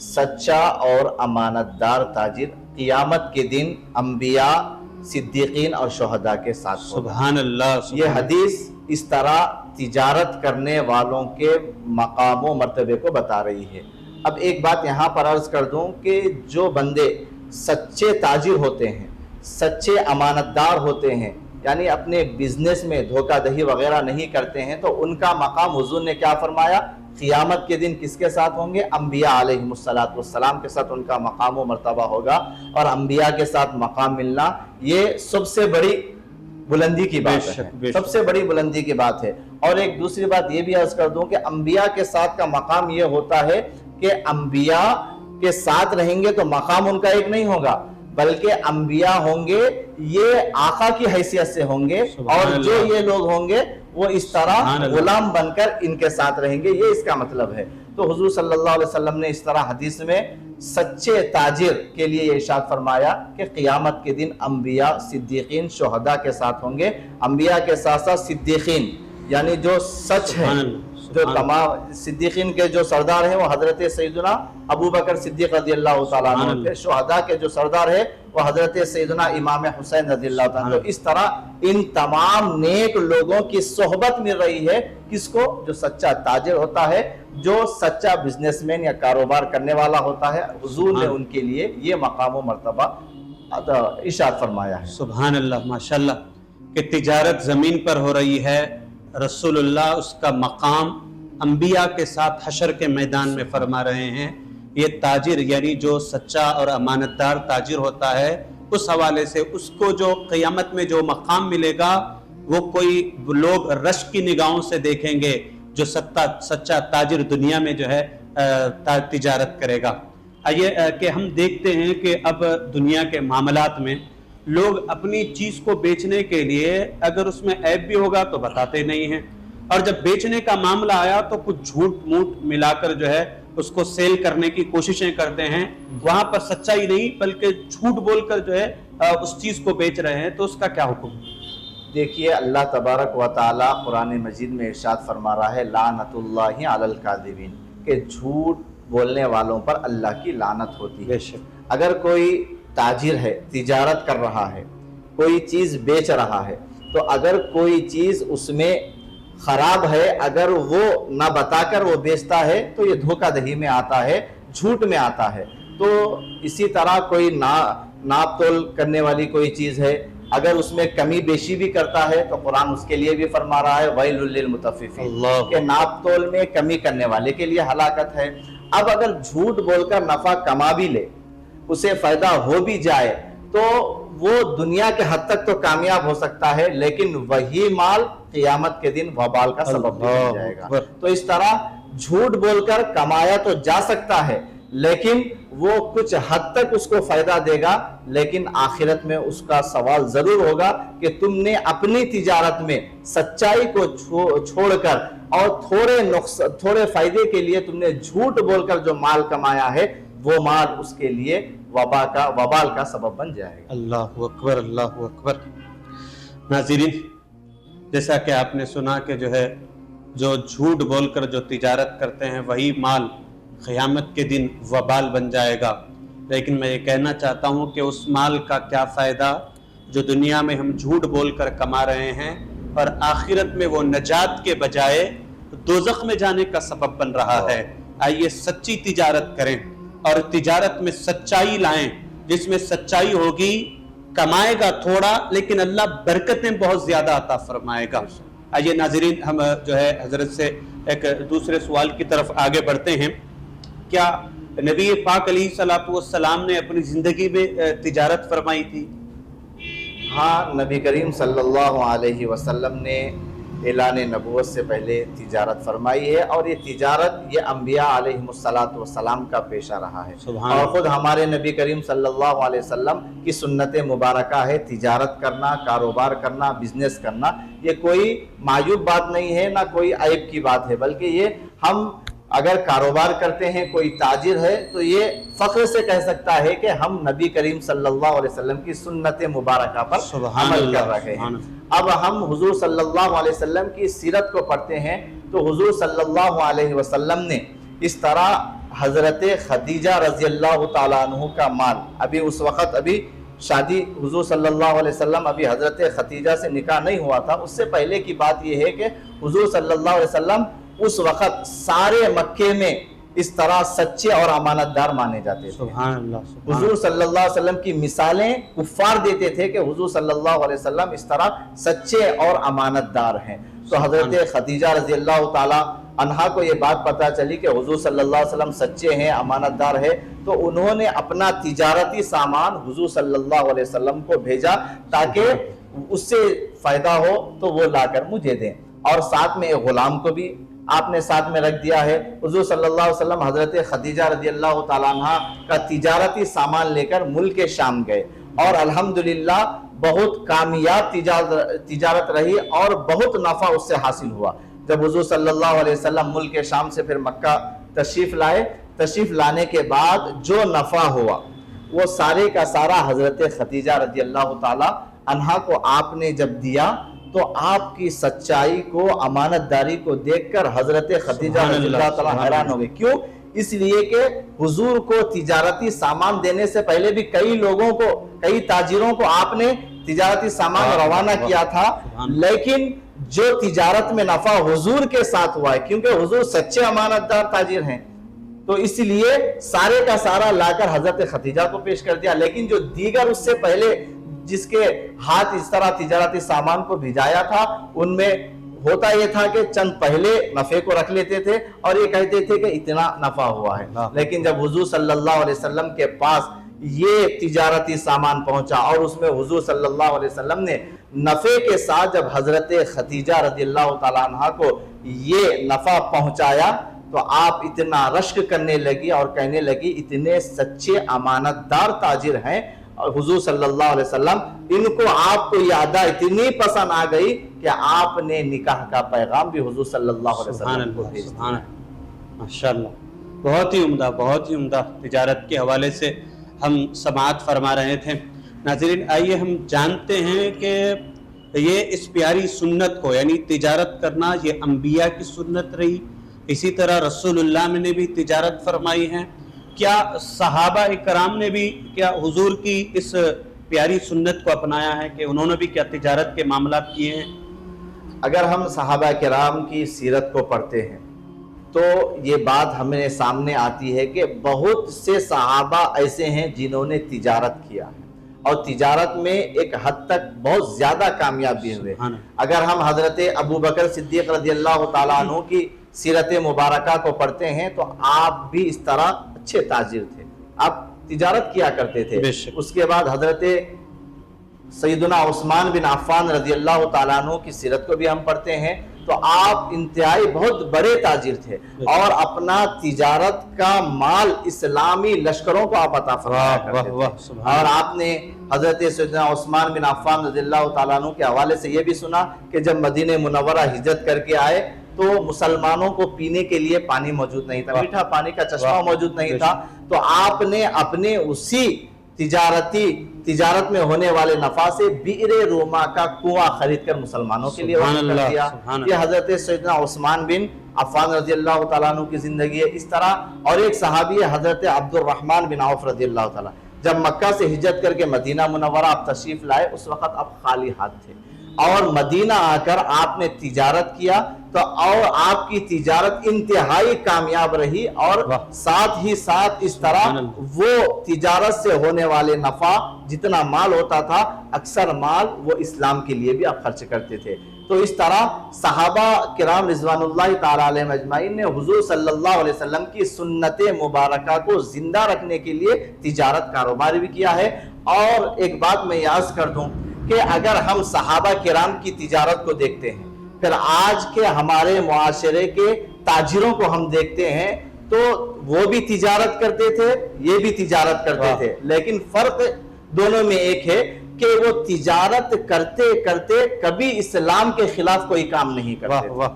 سچا اور امانت دار تاجر قیامت کے دن انبیاء، صدیقین اور شہداء کے ساتھ ہوگا۔ سبحان اللہ۔ یہ حدیث اس طرح تجارت کرنے والوں کے مقام و مرتبے کو بتا رہی ہے۔ اب ایک بات یہاں پر عرض کر دوں کہ جو بندے سچے تاجر ہوتے ہیں، سچے امانت دار ہوتے ہیں، یعنی اپنے بزنس میں دھوکہ دہی وغیرہ نہیں کرتے ہیں، تو ان کا مقام حضور نے کیا فرمایا؟ قیامت کے دن کس کے ساتھ ہوں گے؟ انبیاء علیہم السلام کے ساتھ ان کا مقام و مرتبہ ہوگا۔ اور انبیاء کے ساتھ مقام ملنا یہ سب سے بڑی بلندی کی بات ہے، سب سے بڑی بلندی کی بات ہے۔ اور ایک دوسری بات یہ بھی عرض کر دوں کہ انبیاء کے ساتھ کا مقام یہ ہوتا ہے کہ انبیاء کے ساتھ رہیں گے تو مقام ان کا ایک نہیں ہوگا، بلکہ انبیاء ہوں گے یہ آقا کی حیثیت سے ہوں گے، اور جو یہ لوگ ہوں گے وہ اس طرح غلام بن کر ان کے ساتھ رہیں گے، یہ اس کا مطلب ہے۔ تو حضور صلی اللہ علیہ وسلم نے اس طرح حدیث میں سچے تاجر کے لیے یہ ارشاد فرمایا کہ قیامت کے دن انبیاء، صدیقین، شہداء کے ساتھ ہوں گے۔ انبیاء کے ساتھ ساتھ صدیقین، یعنی جو سچ ہے، جو تمام صدیقین کے جو سردار ہیں وہ حضرت سیدنا ابو بکر صدیق رضی اللہ تعالیٰ عنہ تھے، شہداء کے جو سردار ہے وہ حضرت سیدنا امام حسین رضی اللہ تعالیٰ عنہ۔ تو اس طرح ان تمام نیک لوگوں کی صحبت مل رہی ہے، کس کو؟ جو سچا تاجر ہوتا ہے، جو سچا بزنس مین یا کاروبار کرنے والا ہوتا ہے۔ حضور نے ان کے لیے یہ مقام و مرتبہ ارشاد فرمایا ہے۔ سبحان اللہ، ماشاءاللہ، کہ تجارت زمین پر ہو رہی ہے، رسول اللہ اس کا مقام انبیاء کے ساتھ حشر کے میدان میں فرما رہے ہیں۔ یہ تاجر یعنی جو سچا اور امانت دار تاجر ہوتا ہے، اس حوالے سے اس کو جو قیامت میں جو مقام ملے گا وہ کوئی لوگ رشک کی نگاہوں سے دیکھیں گے جو سچا تاجر دنیا میں جو ہے تجارت کرے گا۔ آئیے کہ ہم دیکھتے ہیں کہ اب دنیا کے معاملات میں لوگ اپنی چیز کو بیچنے کے لیے اگر اس میں عیب بھی ہوگا تو بتاتے نہیں ہیں، اور جب بیچنے کا معاملہ آیا تو کچھ جھوٹ موٹ ملا کر جو ہے اس کو سیل کرنے کی کوششیں کرتے ہیں، وہاں پر سچائی نہیں بلکہ جھوٹ بول کر جو ہے اس چیز کو بیچ رہے ہیں۔ تو اس کا کیا حکم؟ دیکھیے اللہ تبارک و تعالیٰ قرآن مجید میں ارشاد فرما رہا ہے لعنت اللہ علی الکاذبین، کہ جھوٹ بولنے والوں پر اللہ کی لعنت ہوتی ہے۔ بے شک۔ اگر کوئی تاجر ہے، تجارت کر رہا ہے، کوئی چیز بیچ رہا ہے، تو اگر کوئی چیز اس میں خراب ہے، اگر وہ نہ بتا کر وہ بیچتا ہے تو یہ دھوکہ دہی میں آتا ہے، جھوٹ میں آتا ہے۔ تو اسی طرح کوئی ناپ تول کرنے والی کوئی چیز ہے، اگر اس میں کمی بیشی بھی کرتا ہے تو قرآن اس کے لیے بھی فرما رہا ہے ویل للمطففین، کہ ناپ تول میں کمی کرنے والے کے لیے ہلاکت ہے۔ اب اگر جھوٹ بول کر نفع کما بھی لے، اسے فائدہ ہو بھی جائے، تو وہ دنیا کے حد تک تو کامیاب ہو سکتا ہے، لیکن وہی مال قیامت کے دن وبال کا سبب بن جائے گا۔ تو اس طرح جھوٹ بول کر کمایا تو جا سکتا ہے، لیکن وہ کچھ حد تک اس کو فائدہ دے گا، لیکن آخرت میں اس کا سوال ضرور ہوگا کہ تم نے اپنی تجارت میں سچائی کو چھوڑ کر اور تھوڑے فائدے کے لیے تم نے جھوٹ بول کر جو مال کمایا ہے، وہ مال اس کے لیے وبال کا سبب بن جائے گا۔ اللہ اکبر، اللہ اکبر۔ ناظرین، جیسا کہ آپ نے سنا کہ جو ہے جو جھوٹ بول کر جو تجارت کرتے ہیں وہی مال قیامت کے دن وبال بن جائے گا، لیکن میں یہ کہنا چاہتا ہوں کہ اس مال کا کیا فائدہ جو دنیا میں ہم جھوٹ بول کر کما رہے ہیں، اور آخرت میں وہ نجات کے بجائے دوزخ میں جانے کا سبب بن رہا ہے۔ آئیے سچی تجارت کریں اور تجارت میں سچائی لائیں، جس میں سچائی ہوگی، کمائے گا تھوڑا لیکن اللہ برکتیں بہت زیادہ عطا فرمائے گا۔ آئیے ناظرین، ہم جو ہے حضرت سے ایک دوسرے سوال کی طرف آگے بڑھتے ہیں۔ کیا نبی پاک علیہ الصلوۃ والسلام نے اپنی زندگی میں تجارت فرمائی تھی؟ ہاں، نبی کریم صلی اللہ علیہ وسلم نے اعلان نبوت سے پہلے تجارت فرمائی ہے، اور یہ تجارت یہ انبیاء علیہم السلام کا پیشہ رہا ہے، اور خود ہمارے نبی کریم صلی اللہ علیہ وسلم کی سنت مبارکہ ہے تجارت کرنا، کاروبار کرنا، بزنس کرنا۔ یہ کوئی معیوب بات نہیں ہے، نہ کوئی عیب کی بات ہے، بلکہ یہ ہم اگر کاروبار کرتے ہیں، کوئی تاجر ہے تو یہ فخر سے کہہ سکتا ہے کہ ہم نبی کریم صلی اللہ علیہ وسلم کی سنت مبارکہ پر عمل کر رہے ہیں۔ اب ہم حضور صلی اللہ علیہ وسلم کی سیرت کو پڑھتے ہیں تو حضور صلی اللہ علیہ وسلم نے اس طرح حضرت خدیجہ رضی اللہ تعالیٰ عنہ کا مال، ابھی اس وقت ابھی شادی حضور صلی اللہ علیہ وسلم ابھی حضرت خدیجہ سے نکاح نہیں ہوا تھا، اس سے پہلے کی بات یہ ہے کہ حضور صلی اللہ علیہ وسلم اس وقت سارے مکے میں اس طرح سچے اور امانت دار مانے جاتے تھے۔ سبحان اللہ، حضور صلی اللہ علیہ وسلم کی مثالیں کفار دیتے تھے کہ حضور صلی اللہ علیہ وسلم اس طرح سچے اور امانت دار ہیں۔ تو حضرت خدیجہ رضی اللہ تعالی عنہا کو یہ بات پتہ چلی کہ حضور صلی اللہ علیہ وسلم سچے ہیں، امانت دار ہے، تو انہوں نے اپنا تجارتی سامان حضور صلی اللہ علیہ وسلم کو بھیجا تاکہ اس سے فائدہ ہو تو وہ لا کر مجھے دیں، اور ساتھ میں ایک غلام کو بھی آپ نے ساتھ میں رکھ دیا ہے۔ حضور صلی اللہ علیہ وسلم حضرت خدیجہ رضی اللہ تعالیٰ عنہ کا تجارتی سامان لے کر ملک شام گئے، اور الحمدللہ بہت کامیاب تجارت رہی اور بہت نفع اس سے حاصل ہوا۔ جب حضور صلی اللہ علیہ وسلم ملک شام سے پھر مکہ تشریف لائے، تشریف لانے کے بعد جو نفع ہوا وہ سارے کا سارا حضرت خدیجہ رضی اللہ تعالی عنہا کو آپ نے جب دیا تو آپ کی سچائی کو، امانت داری کو دیکھ کر حضرت خدیجہ رضی اللہ تعالی حیران ہو گئے۔ کیوں؟ اس لیے کہ حضور کو تجارتی سامان دینے سے پہلے بھی کئی لوگوں کو، کئی تاجروں کو آپ نے تجارتی سامان روانہ کیا تھا، لیکن جو تجارت میں نفع حضور کے ساتھ ہوا ہے، کیونکہ حضور سچے امانت دار تاجر ہیں، تو اس لیے سارے کا سارا لا کر حضرت خدیجہ کو پیش کر دیا۔ لیکن جو دیگر اس سے پہلے جس کے ہاتھ اس طرح تجارتی سامان کو بھیجایا تھا، ان میں ہوتا یہ تھا کہ چند پہلے نفع کو رکھ لیتے تھے اور یہ کہتے تھے کہ اتنا نفع ہوا ہے، لیکن جب حضور صلی اللہ علیہ وسلم کے پاس یہ تجارتی سامان پہنچا اور اس میں حضور صلی اللہ علیہ وسلم نے نفع کے ساتھ جب حضرت خدیجہ رضی اللہ تعالیٰ عنہ کو یہ نفع پہنچایا تو آپ اتنا رشک کرنے لگی اور کہنے لگی اتنے سچے امانت دار تاجر ہیں، اور حضور صلی اللہ علیہ وسلم ان کو آپ کو یہ ادا اتنی پسند آ گئی کہ آپ نے نکاح کا پیغام بھی حضور صلی اللہ علیہ وسلم کو بھیج دیا۔ ماشاءاللہ، بہت ہی عمدہ، بہت ہی عمدہ تجارت کے حوالے سے ہم سماعت فرما رہے تھے۔ ناظرین، آئیے ہم جانتے ہیں کہ یہ اس پیاری سنت کو، یعنی تجارت کرنا، یہ انبیاء کی سنت رہی، اسی طرح رسول اللہ نے بھی تجارت فرمائی ہے۔ کیا صحابہ اکرام نے بھی کیا حضور کی اس پیاری سنت کو اپنایا ہے کہ انہوں نے بھی کیا تجارت کے معاملات کیے ہیں؟ اگر ہم صحابہ کرام کی سیرت کو پڑھتے ہیں تو یہ بات ہمیں سامنے آتی ہے کہ بہت سے صحابہ ایسے ہیں جنہوں نے تجارت کیا ہے اور تجارت میں ایک حد تک بہت زیادہ کامیاب بھی ہوئے۔ اگر ہم حضرت ابو بکر صدیق رضی اللہ تعالیٰ عنہ کی سیرت مبارکہ کو پڑھتے ہیں تو آپ بھی اس طرح اچھے تاجر تھے، آپ تجارت کیا کرتے تھے۔ اس کے بعد حضرت سیدنا عثمان بن عفان رضی اللہ تعالیٰ عنہ کی سیرت کو بھی ہم پڑھتے ہیں تو آپ انتہائی بہت بڑے تاجر تھے اور اپنا تجارت کا مال اسلامی لشکروں کو آپ عطا فرمایا کرتے تھے۔ اور آپ نے حضرت سیدنا عثمان بن عفان رضی اللہ تعالیٰ عنہ کے حوالے سے یہ بھی سنا کہ جب مدینہ منورہ ہجرت کر کے آئے تو مسلمانوں کو پینے کے لیے پانی موجود نہیں تھا، میٹھا پانی کا چشمہ موجود نہیں تھا، تو آپ نے اپنے اسی تجارت میں ہونے والے نفع سے بئر روما کا کنواں خرید کر مسلمانوں کے لیے وقف کر دیا۔ یہ حضرت سیدنا عثمان بن عفان رضی اللہ تعالیٰ عنہ کی زندگی ہے۔ اس طرح اور ایک صحابی ہے حضرت عبد الرحمن بن عوف رضی اللہ تعالیٰ، جب مکہ سے ہجرت کر کے مدینہ منورہ آپ تشریف لائے اس وقت آپ خالی ہاتھ تھے، اور مدینہ آ کر آپ نے تجارت کیا تو اور آپ کی تجارت انتہائی کامیاب رہی، اور ساتھ ہی ساتھ اس طرح وہ تجارت سے ہونے والے نفع جتنا مال ہوتا تھا اکثر مال وہ اسلام کے لیے بھی آپ خرچ کرتے تھے۔ تو اس طرح صحابہ کرام رضوان اللہ تعالی علیہم اجمعین نے حضور صلی اللہ علیہ وسلم کی سنت مبارکہ کو زندہ رکھنے کے لیے تجارت کاروبار بھی کیا ہے۔ اور ایک بات میں یاد کر دوں کہ اگر ہم صحابہ کرام کی تجارت کو دیکھتے ہیں پھر آج کے ہمارے معاشرے کے تاجروں کو ہم دیکھتے ہیں تو وہ بھی تجارت کرتے تھے، یہ بھی تجارت کرتے تھے، لیکن فرق دونوں میں ایک ہے کہ وہ تجارت کرتے کرتے کبھی اسلام کے خلاف کوئی کام نہیں کرتے۔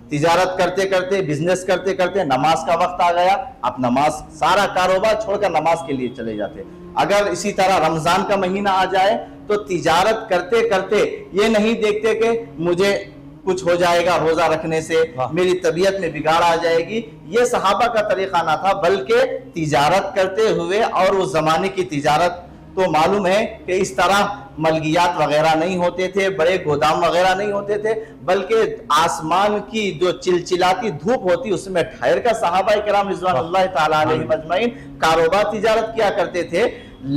تجارت کرتے کرتے، بزنس کرتے کرتے نماز کا وقت آ گیا، آپ نماز سارا کاروبار چھوڑ کر نماز کے لیے چلے جاتے۔ اگر اسی طرح رمضان کا مہینہ آ جائے تو تجارت کرتے کرتے یہ نہیں دیکھتے کہ مجھے کچھ ہو جائے گا روزہ رکھنے سے، میری طبیعت میں بگاڑ آ جائے گی، یہ صحابہ کا طریقہ نہ تھا، بلکہ تجارت کرتے ہوئے، اور اس زمانے کی تجارت تو معلوم ہے کہ اس طرح ملگیات وغیرہ نہیں ہوتے تھے، بڑے گودام وغیرہ نہیں ہوتے تھے، بلکہ آسمان کی جو چلچلاتی دھوپ ہوتی اس میں ٹھہر کر صحابہ کرام رضوان اللہ تعالی علیہم اجمعین کاروبار تجارت کیا کرتے تھے،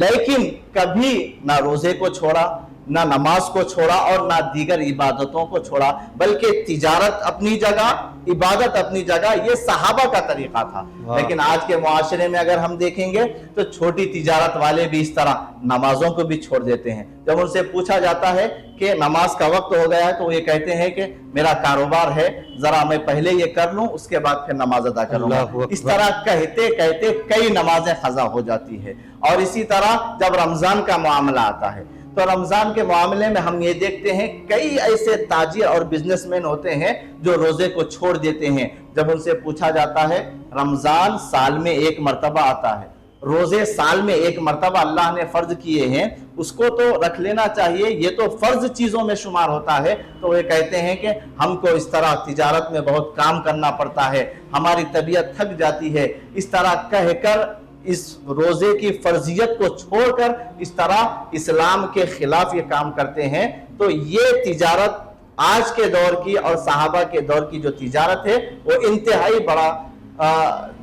لیکن کبھی نہ روزے کو چھوڑا، نہ نماز کو چھوڑا، اور نہ دیگر عبادتوں کو چھوڑا، بلکہ تجارت اپنی جگہ، عبادت اپنی جگہ، یہ صحابہ کا طریقہ تھا۔ لیکن آج کے معاشرے میں اگر ہم دیکھیں گے تو چھوٹی تجارت والے بھی اس طرح نمازوں کو بھی چھوڑ دیتے ہیں۔ جب ان سے پوچھا جاتا ہے کہ نماز کا وقت ہو گیا ہے تو وہ یہ کہتے ہیں کہ میرا کاروبار ہے، ذرا میں پہلے یہ کر لوں، اس کے بعد پھر نماز ادا کروں گا۔ اس طرح کہتے کہتے کئی نمازیں قضا ہو جاتی ہے۔ اور اسی طرح جب رمضان کا معاملہ آتا ہے تو رمضان کے معاملے میں ہم یہ دیکھتے ہیں کئی ایسے تاجر اور بزنس مین ہوتے ہیں جو روزے کو چھوڑ دیتے ہیں۔ جب ان سے پوچھا جاتا ہے رمضان سال میں ایک مرتبہ آتا ہے، روزے سال میں ایک مرتبہ اللہ نے فرض کیے ہیں، اس کو تو رکھ لینا چاہیے، یہ تو فرض چیزوں میں شمار ہوتا ہے، تو وہ کہتے ہیں کہ ہم کو اس طرح تجارت میں بہت کام کرنا پڑتا ہے، ہماری طبیعت تھک جاتی ہے، اس طرح کہہ کر اس روزے کی فرضیت کو چھوڑ کر اس طرح اسلام کے خلاف یہ کام کرتے ہیں۔ تو یہ تجارت آج کے دور کی اور صحابہ کے دور کی جو تجارت ہے وہ انتہائی بڑا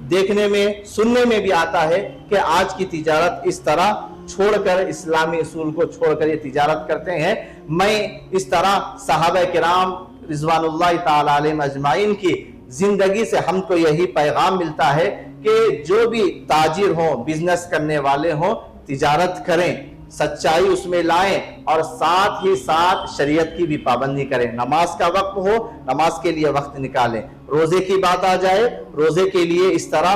دیکھنے میں سننے میں بھی آتا ہے کہ آج کی تجارت اس طرح چھوڑ کر، اسلامی اصول کو چھوڑ کر یہ تجارت کرتے ہیں۔ میں اس طرح صحابہ کرام رضوان اللہ تعالی علیہم اجمعین کی زندگی سے ہم کو یہی پیغام ملتا ہے کہ جو بھی تاجر ہوں، بزنس کرنے والے ہوں، تجارت کریں، سچائی اس میں لائیں، اور ساتھ ہی ساتھ شریعت کی بھی پابندی کریں۔ نماز کا وقت ہو، نماز کے لیے وقت نکالیں، روزے کی بات آ جائے، روزے کے لیے اس طرح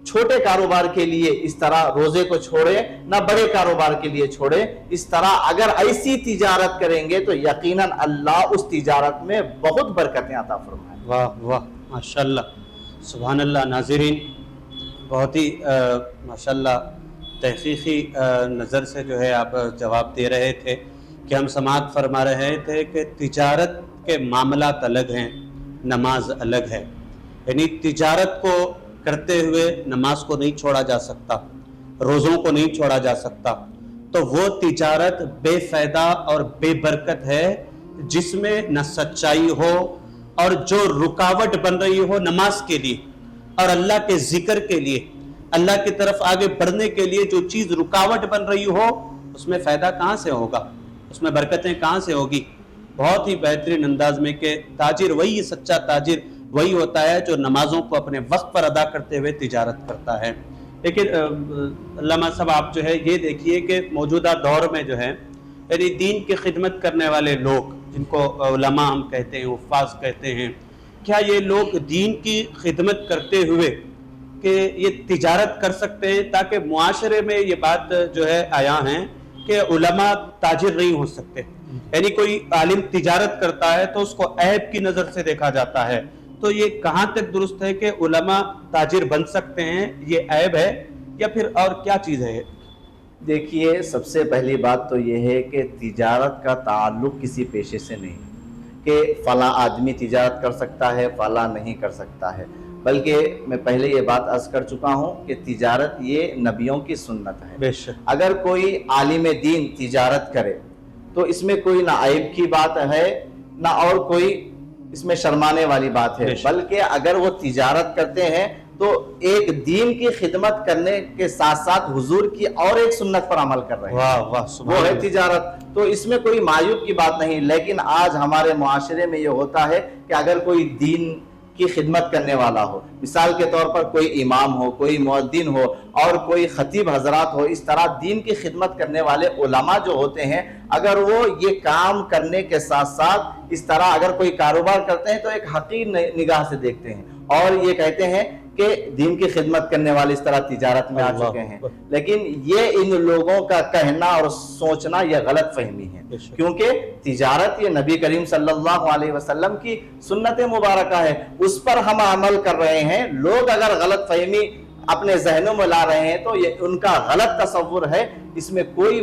چھوٹے کاروبار کے لیے اس طرح روزے کو چھوڑیں، نہ بڑے کاروبار کے لیے چھوڑیں۔ اس طرح اگر ایسی تجارت کریں گے تو یقیناً اللہ اس تجارت میں بہت برکتیں عطا فرمائے۔ واہ واہ، ماشاءاللہ، سبحان اللہ۔ ناظرین، بہت ہی ماشاءاللہ تحقیقی نظر سے جو ہے آپ جواب دے رہے تھے کہ ہم سماعت فرما رہے تھے کہ تجارت کے معاملات الگ ہیں، نماز الگ ہے، یعنی تجارت کو کرتے ہوئے نماز کو نہیں چھوڑا جا سکتا، روزوں کو نہیں چھوڑا جا سکتا، تو وہ تجارت بے فائدہ اور بے برکت ہے جس میں نہ سچائی ہو، اور جو رکاوٹ بن رہی ہو نماز کے لیے اور اللہ کے ذکر کے لیے، اللہ کی طرف آگے بڑھنے کے لیے جو چیز رکاوٹ بن رہی ہو، اس میں فائدہ کہاں سے ہوگا، اس میں برکتیں کہاں سے ہوگی؟ بہت ہی بہترین انداز میں کہ تاجر وہی، سچا تاجر وہی ہوتا ہے جو نمازوں کو اپنے وقت پر ادا کرتے ہوئے تجارت کرتا ہے۔ لیکن علامہ صاحب آپ جو ہے یہ دیکھیے کہ موجودہ دور میں جو ہے یعنی دین کی خدمت کرنے والے لوگ، جن کو علماء ہم کہتے ہیں، حفاظ کہتے ہیں، کیا یہ لوگ دین کی خدمت کرتے ہوئے کہ یہ تجارت کر سکتے ہیں؟ تاکہ معاشرے میں یہ بات جو ہے آیا ہے کہ علماء تاجر نہیں ہو سکتے، یعنی کوئی عالم تجارت کرتا ہے تو اس کو عیب کی نظر سے دیکھا جاتا ہے، تو یہ کہاں تک درست ہے کہ علماء تاجر بن سکتے ہیں؟ یہ عیب ہے یا پھر اور کیا چیز ہے؟ دیکھیے، سب سے پہلی بات تو یہ ہے کہ تجارت کا تعلق کسی پیشے سے نہیں کہ فلاں آدمی تجارت کر سکتا ہے، فلاں نہیں کر سکتا ہے، بلکہ میں پہلے یہ بات عرض کر چکا ہوں کہ تجارت یہ نبیوں کی سنت ہے۔ بے شک، اگر کوئی عالم دین تجارت کرے تو اس میں کوئی نہ عیب کی بات ہے، نہ اور کوئی اس میں شرمانے والی بات ہے، بلکہ اگر وہ تجارت کرتے ہیں تو ایک دین کی خدمت کرنے کے ساتھ ساتھ حضور کی اور ایک سنت پر عمل کر رہے ہیں، واہ واہ، وہ ہے تجارت۔ تو اس میں کوئی معیوب کی بات نہیں۔ لیکن آج ہمارے معاشرے میں یہ ہوتا ہے کہ اگر کوئی دین کی خدمت کرنے والا ہو، مثال کے طور پر کوئی امام ہو، کوئی مؤذن ہو، اور کوئی خطیب حضرات ہو، اس طرح دین کی خدمت کرنے والے علماء جو ہوتے ہیں، اگر وہ یہ کام کرنے کے ساتھ ساتھ اس طرح اگر کوئی کاروبار کرتے ہیں تو ایک حقیر نگاہ سے دیکھتے ہیں اور یہ کہتے ہیں کہ دین کی خدمت کرنے والے اس طرح تجارت میں آ چکے ہیں۔ لیکن یہ ان لوگوں کا کہنا اور سوچنا یہ غلط فہمی ہے، کیونکہ تجارت یہ نبی کریم صلی اللہ علیہ وسلم کی سنت مبارکہ ہے، اس پر ہم عمل کر رہے ہیں۔ لوگ اگر غلط فہمی اپنے ذہنوں میں لا رہے ہیں تو یہ ان کا غلط تصور ہے، اس میں کوئی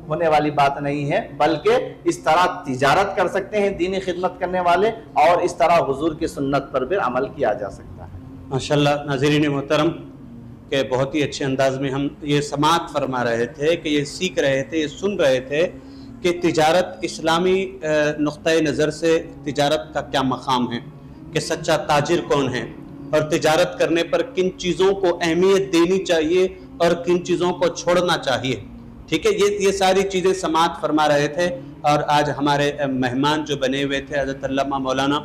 ہونے والی بات نہیں ہے، بلکہ اس طرح تجارت کر سکتے ہیں دینی خدمت کرنے والے، اور اس طرح حضور کی سنت پر بھی عمل کیا جا سکتا ہے۔ ماشاءاللہ ناظرین محترم کہ بہت ہی اچھے انداز میں ہم یہ سماعت فرما رہے تھے، کہ یہ سیکھ رہے تھے، یہ سن رہے تھے کہ تجارت اسلامی نقطۂ نظر سے تجارت کا کیا مقام ہے، کہ سچا تاجر کون ہے، اور تجارت کرنے پر کن چیزوں کو اہمیت دینی چاہیے اور کن چیزوں کو چھوڑنا چاہیے۔ ٹھیک ہے، یہ ساری چیزیں سماعت فرما رہے تھے۔ اور آج ہمارے مہمان جو بنے ہوئے تھے حضرت علامہ مولانا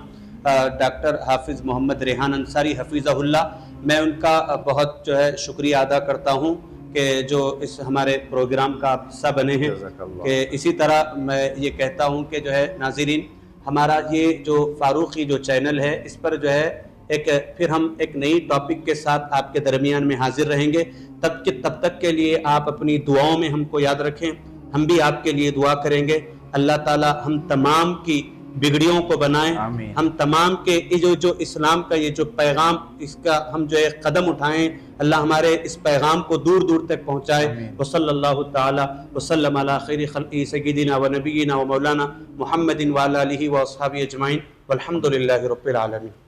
ڈاکٹر حافظ محمد ریحان انصاری حفیظہ اللہ، میں ان کا بہت جو ہے شکریہ ادا کرتا ہوں کہ جو اس ہمارے پروگرام کا حصہ بنے ہیں۔ کہ اسی طرح میں یہ کہتا ہوں کہ جو ہے ناظرین، ہمارا یہ جو فاروقی جو چینل ہے، اس پر جو ہے پھر ہم ایک نئی ٹاپک کے ساتھ آپ کے درمیان میں حاضر رہیں گے۔ تب تک کے لیے آپ اپنی دعاؤں میں ہم کو یاد رکھیں، ہم بھی آپ کے لیے دعا کریں گے۔ اللہ تعالی ہم تمام کی بگڑیوں کو بنائیں، آمین۔ ہم تمام کے جو اسلام کا یہ جو پیغام، اس کا ہم جو ایک قدم اٹھائیں، اللہ ہمارے اس پیغام کو دور دور تک پہنچائے۔ وصلی اللہ تعالی وسلم علی خیر خلقہ سیدنا و نبینا و مولانا محمد وعلی آلہ و اصحابہ اجمعین، والحمد للہ رب العالمین۔